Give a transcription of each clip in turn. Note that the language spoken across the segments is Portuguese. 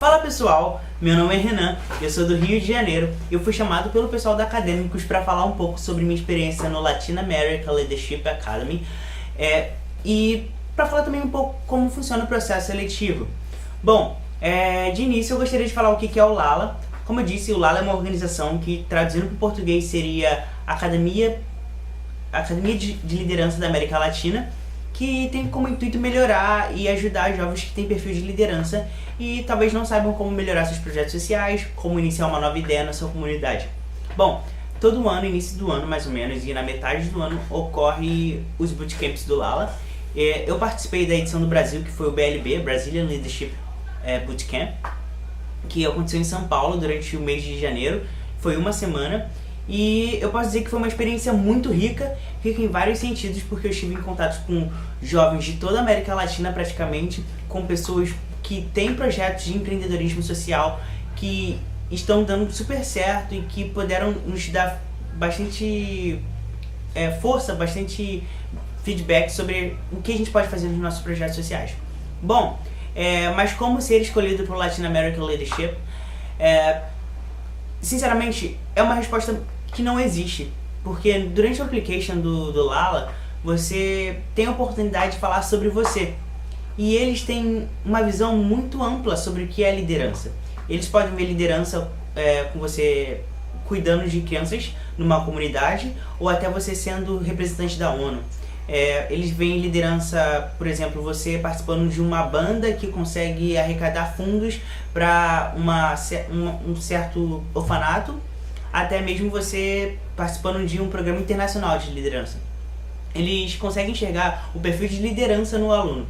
Fala pessoal, meu nome é Renan, eu sou do Rio de Janeiro e eu fui chamado pelo pessoal da Acadêmicos para falar um pouco sobre minha experiência no Latin America Leadership Academy e para falar também um pouco como funciona o processo seletivo. Bom, de início eu gostaria de falar o que é o LALA. Como eu disse, o LALA é uma organização que, traduzindo para o português, seria Academia de Liderança da América Latina, que tem como intuito melhorar e ajudar jovens que têm perfil de liderança e talvez não saibam como melhorar seus projetos sociais, como iniciar uma nova ideia na sua comunidade. Bom, todo ano, início do ano mais ou menos, e na metade do ano, ocorre os bootcamps do LALA. Eu participei da edição do Brasil, que foi o BLB, Brazilian Leadership Bootcamp, que aconteceu em São Paulo durante o mês de janeiro. Foi uma semana. E eu posso dizer que foi uma experiência muito rica em vários sentidos, porque eu estive em contato com jovens de toda a América Latina praticamente, com pessoas que têm projetos de empreendedorismo social que estão dando super certo e que puderam nos dar bastante força, bastante feedback sobre o que a gente pode fazer nos nossos projetos sociais. Bom, mas como ser escolhido para o Latin American Leadership? Sinceramente, é uma resposta que não existe, porque durante o application do LALA, você tem a oportunidade de falar sobre você. E eles têm uma visão muito ampla sobre o que é liderança. Eles podem ver liderança com você cuidando de crianças numa comunidade, ou até você sendo representante da ONU. Eles veem liderança, por exemplo, você participando de uma banda que consegue arrecadar fundos para um certo orfanato, até mesmo você participando de um programa internacional de liderança. Eles conseguem enxergar o perfil de liderança no aluno.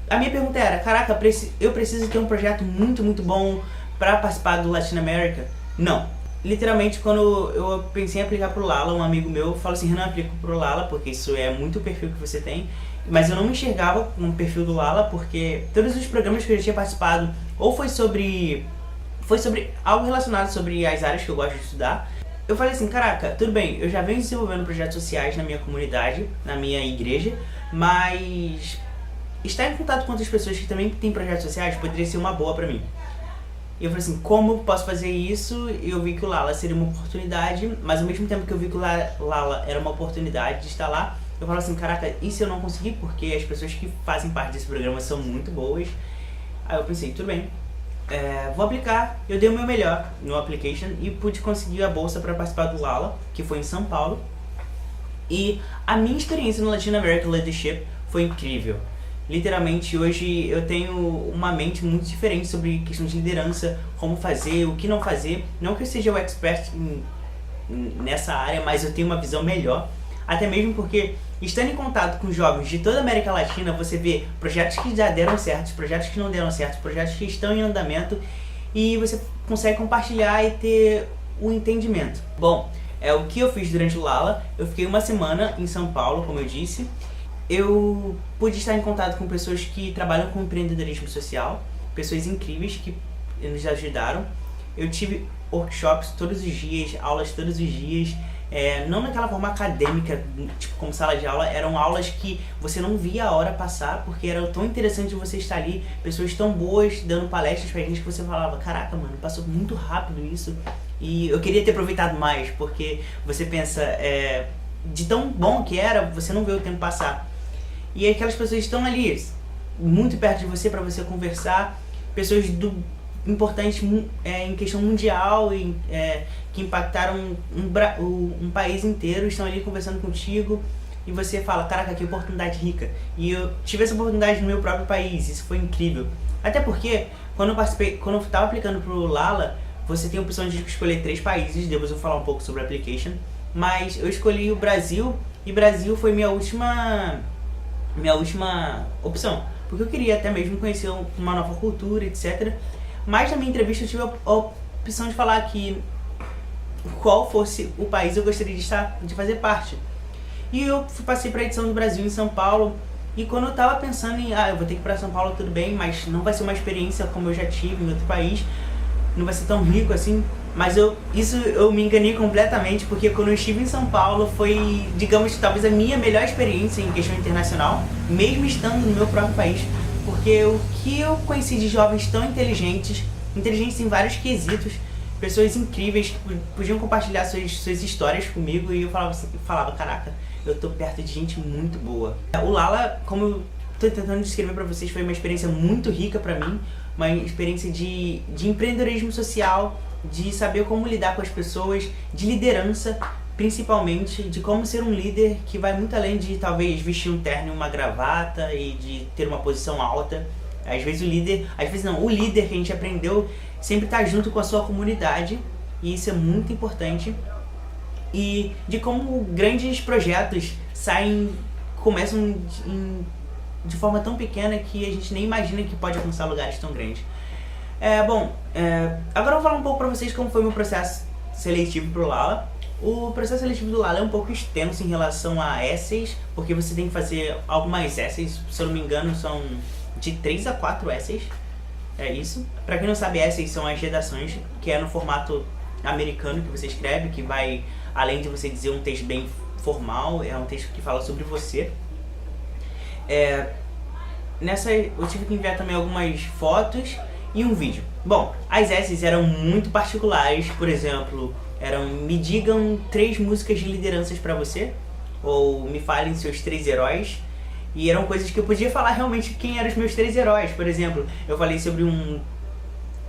A minha pergunta era, caraca, eu preciso ter um projeto muito bom para participar do Latin America? Não. Literalmente, quando eu pensei em aplicar pro LALA, um amigo meu falou assim, Renan, aplica pro LALA, porque isso é muito o perfil que você tem. Mas eu não me enxergava com o perfil do LALA, porque todos os programas que eu já tinha participado, ou foi sobre algo relacionado sobre as áreas que eu gosto de estudar. Eu falei assim, caraca, tudo bem, eu já venho desenvolvendo projetos sociais na minha comunidade, na minha igreja, mas estar em contato com outras pessoas que também têm projetos sociais poderia ser uma boa pra mim. E eu falei assim, como posso fazer isso? Eu vi que o LALA seria uma oportunidade, mas ao mesmo tempo que eu vi que o LALA era uma oportunidade de estar lá, eu falei assim, caraca, e se eu não conseguir? Porque as pessoas que fazem parte desse programa são muito boas. Aí eu pensei, tudo bem, vou aplicar. Eu dei o meu melhor no application e pude conseguir a bolsa para participar do LALA, que foi em São Paulo. E a minha experiência no Latin American Leadership foi incrível. Literalmente, hoje eu tenho uma mente muito diferente sobre questão de liderança, como fazer, o que não fazer. Não que eu seja o expert nessa área, mas eu tenho uma visão melhor. Até mesmo porque, estando em contato com jovens de toda a América Latina, você vê projetos que já deram certo, projetos que não deram certo, projetos que estão em andamento, e você consegue compartilhar e ter o entendimento. Bom, o que eu fiz durante o LALA, eu fiquei uma semana em São Paulo, como eu disse. Eu pude estar em contato com pessoas que trabalham com empreendedorismo social, pessoas incríveis que nos ajudaram. Eu tive workshops todos os dias, aulas todos os dias, não naquela forma acadêmica, tipo como sala de aula, eram aulas que você não via a hora passar, porque era tão interessante você estar ali, pessoas tão boas dando palestras pra gente que você falava, caraca mano, passou muito rápido isso, e eu queria ter aproveitado mais, porque você pensa, de tão bom que era, você não vê o tempo passar. E aquelas pessoas estão ali, muito perto de você para você conversar, pessoas importantes em questão mundial, que impactaram um país inteiro, estão ali conversando contigo, e você fala, caraca, que oportunidade rica. E eu tive essa oportunidade no meu próprio país, isso foi incrível. Até porque, quando eu estava aplicando pro LALA, você tem a opção de escolher 3 países, depois eu vou falar um pouco sobre a application, mas eu escolhi o Brasil, e Brasil foi minha última opção, porque eu queria até mesmo conhecer uma nova cultura, etc. Mas na minha entrevista eu tive a opção de falar que qual fosse o país eu gostaria de fazer parte. E eu passei para a edição do Brasil em São Paulo, e quando eu tava pensando em, eu vou ter que ir para São Paulo, tudo bem, mas não vai ser uma experiência como eu já tive em outro país, não vai ser tão rico assim. Mas eu me enganei completamente, porque quando eu estive em São Paulo foi, digamos, talvez a minha melhor experiência em questão internacional, mesmo estando no meu próprio país, porque o que eu conheci de jovens tão inteligentes, inteligentes em vários quesitos, pessoas incríveis que podiam compartilhar suas histórias comigo, e eu falava, caraca, eu tô perto de gente muito boa. O Lala, como eu tô tentando descrever pra vocês, foi uma experiência muito rica pra mim, uma experiência de empreendedorismo social, de saber como lidar com as pessoas, de liderança, principalmente, de como ser um líder que vai muito além de talvez vestir um terno e uma gravata e de ter uma posição alta. Às vezes o líder que a gente aprendeu sempre tá junto com a sua comunidade, e isso é muito importante. E de como grandes projetos começam de forma tão pequena que a gente nem imagina que pode alcançar lugares tão grandes. Agora eu vou falar um pouco pra vocês como foi o meu processo seletivo pro Lala. O processo seletivo do Lala é um pouco extenso em relação a essays, porque você tem que fazer algumas essays, se eu não me engano são de 3 a 4 essays, é isso. Pra quem não sabe, essays são as redações, que é no formato americano que você escreve, que vai além de você dizer um texto bem formal, é um texto que fala sobre você. Nessa eu tive que enviar também algumas fotos e um vídeo. Bom, as essays eram muito particulares, por exemplo, me digam 3 músicas de lideranças pra você, ou me falem seus 3 heróis. E eram coisas que eu podia falar realmente quem eram os meus 3 heróis. Por exemplo, eu falei sobre um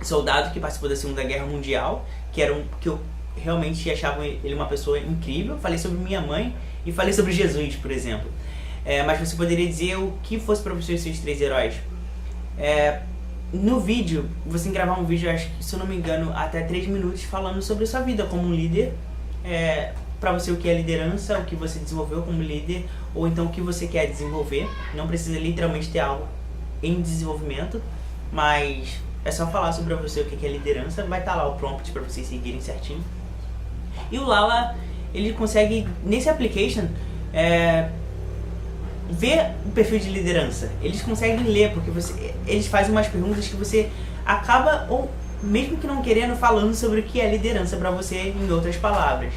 soldado que participou da Segunda Guerra Mundial, que eu realmente achava ele uma pessoa incrível. Falei sobre minha mãe e falei sobre Jesus, por exemplo. Mas você poderia dizer o que fosse para você os seus 3 heróis. No vídeo, você tem que gravar um vídeo, acho que, se eu não me engano, até 3 minutos falando sobre a sua vida como um líder. Pra você o que é liderança, o que você desenvolveu como líder, ou então o que você quer desenvolver. Não precisa literalmente ter algo em desenvolvimento, mas é só falar sobre você o que é liderança. Vai estar lá o prompt para vocês seguirem certinho. E o Lala, ele consegue, nesse application, ver o perfil de liderança. Eles conseguem ler, porque eles fazem umas perguntas que você acaba, ou mesmo que não querendo, falando sobre o que é liderança para você, em outras palavras.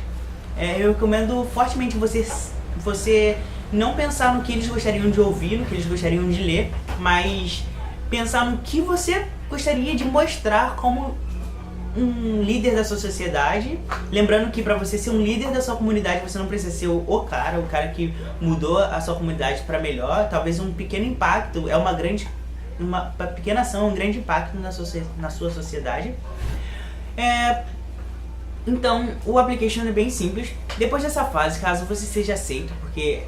Eu recomendo fortemente você não pensar no que eles gostariam de ouvir, no que eles gostariam de ler, mas pensar no que você gostaria de mostrar como um líder da sua sociedade. Lembrando que para você ser um líder da sua comunidade, você não precisa ser o cara que mudou a sua comunidade para melhor. Talvez um pequeno impacto uma pequena ação, um grande impacto na sua sociedade. Então, o application é bem simples. Depois dessa fase, caso você seja aceito, porque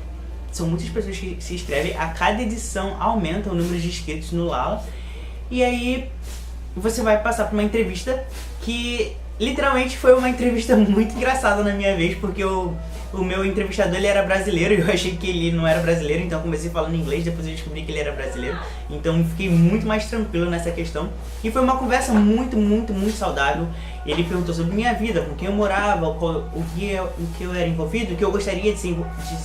são muitas pessoas que se inscrevem, a cada edição aumenta o número de inscritos no Lala. E aí, você vai passar por uma entrevista que, literalmente, foi uma entrevista muito engraçada na minha vez, porque o meu entrevistador, ele era brasileiro, e eu achei que ele não era brasileiro, então eu comecei falando inglês, depois eu descobri que ele era brasileiro. Então fiquei muito mais tranquilo nessa questão. E foi uma conversa muito, muito, muito saudável. Ele perguntou sobre minha vida, com quem eu morava, o que eu era envolvido, o que eu gostaria de se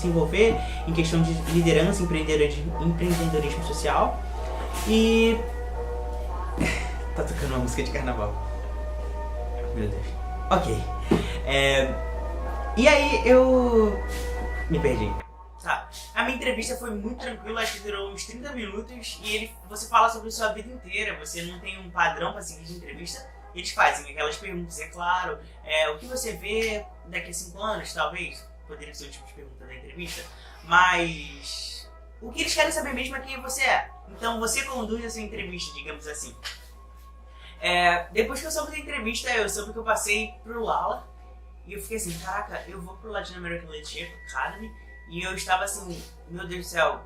envolver em questão de liderança, empreendedorismo social. E... tá tocando uma música de carnaval. Meu Deus. Ok. E aí eu me perdi. Tá. A minha entrevista foi muito tranquila, acho que durou uns 30 minutos. E você fala sobre a sua vida inteira, você não tem um padrão para seguir de entrevista. Eles fazem aquelas perguntas, é claro. O que você vê daqui a 5 anos, talvez? Poderia ser o tipo de pergunta da entrevista. Mas o que eles querem saber mesmo é quem você é. Então você conduz a sua entrevista, digamos assim. Depois que eu soube da entrevista, eu soube que eu passei pro Lala. E eu fiquei assim, caraca, eu vou pro Latin American Leadership Academy. E eu estava assim, meu Deus do céu,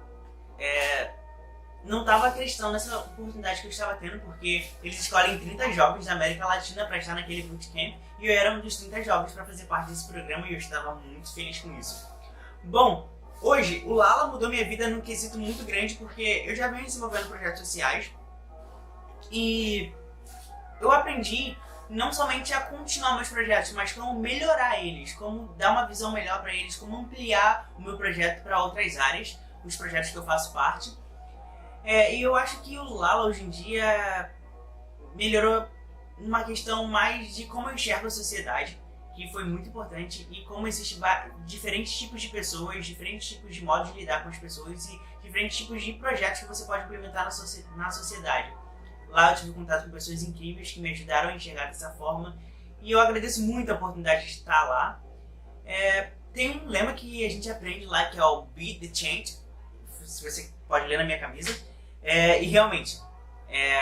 não estava acreditando nessa oportunidade que eu estava tendo, porque eles escolhem 30 jovens da América Latina para estar naquele bootcamp. E eu era um dos 30 jovens para fazer parte desse programa, e eu estava muito feliz com isso. Bom, hoje o Lala mudou minha vida num quesito muito grande, porque eu já venho desenvolvendo projetos sociais. E eu aprendi não somente a continuar meus projetos, mas como melhorar eles, como dar uma visão melhor para eles, como ampliar o meu projeto para outras áreas, os projetos que eu faço parte. E eu acho que o Lala hoje em dia melhorou numa questão mais de como eu enxergo a sociedade, que foi muito importante, e como existem diferentes tipos de pessoas, diferentes tipos de modos de lidar com as pessoas e diferentes tipos de projetos que você pode implementar na sociedade. Lá eu tive contato com pessoas incríveis que me ajudaram a enxergar dessa forma. E eu agradeço muito a oportunidade de estar lá. Tem um lema que a gente aprende lá, que é o Be the Change. Se você pode ler na minha camisa. E realmente,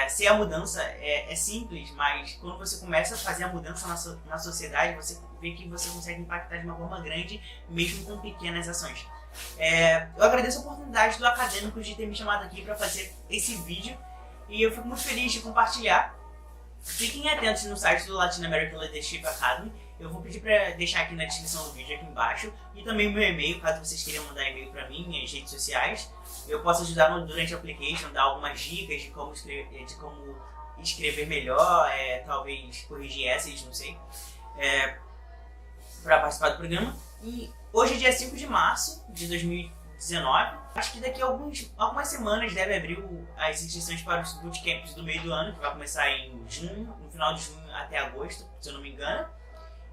ser a mudança é simples, mas quando você começa a fazer a mudança na sociedade, você vê que você consegue impactar de uma forma grande, mesmo com pequenas ações. Eu agradeço a oportunidade do Acadêmicos de ter me chamado aqui para fazer esse vídeo e eu fico muito feliz de compartilhar. Fiquem atentos no site do Latin American Leadership Academy. Eu vou pedir para deixar aqui na descrição do vídeo aqui embaixo e também o meu e-mail, caso vocês queiram mandar e-mail para mim, minhas redes sociais. Eu posso ajudar durante a application, dar algumas dicas de como escrever melhor, talvez corrigir essays, não sei, para participar do programa. E hoje é dia 5 de março de 2019. Acho que daqui a algumas semanas deve abrir as inscrições para os bootcamps do meio do ano, que vai começar em junho, no final de junho até agosto, se eu não me engano.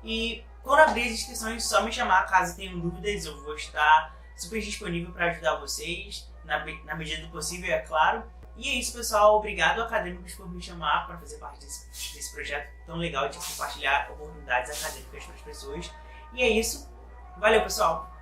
E quando abrir as inscrições, só me chamar caso tenham dúvidas, eu vou estar super disponível para ajudar vocês, na medida do possível, é claro. E é isso, pessoal. Obrigado, Acadêmicos, por me chamar para fazer parte desse projeto tão legal de compartilhar oportunidades acadêmicas para as pessoas. E é isso. Valeu, pessoal!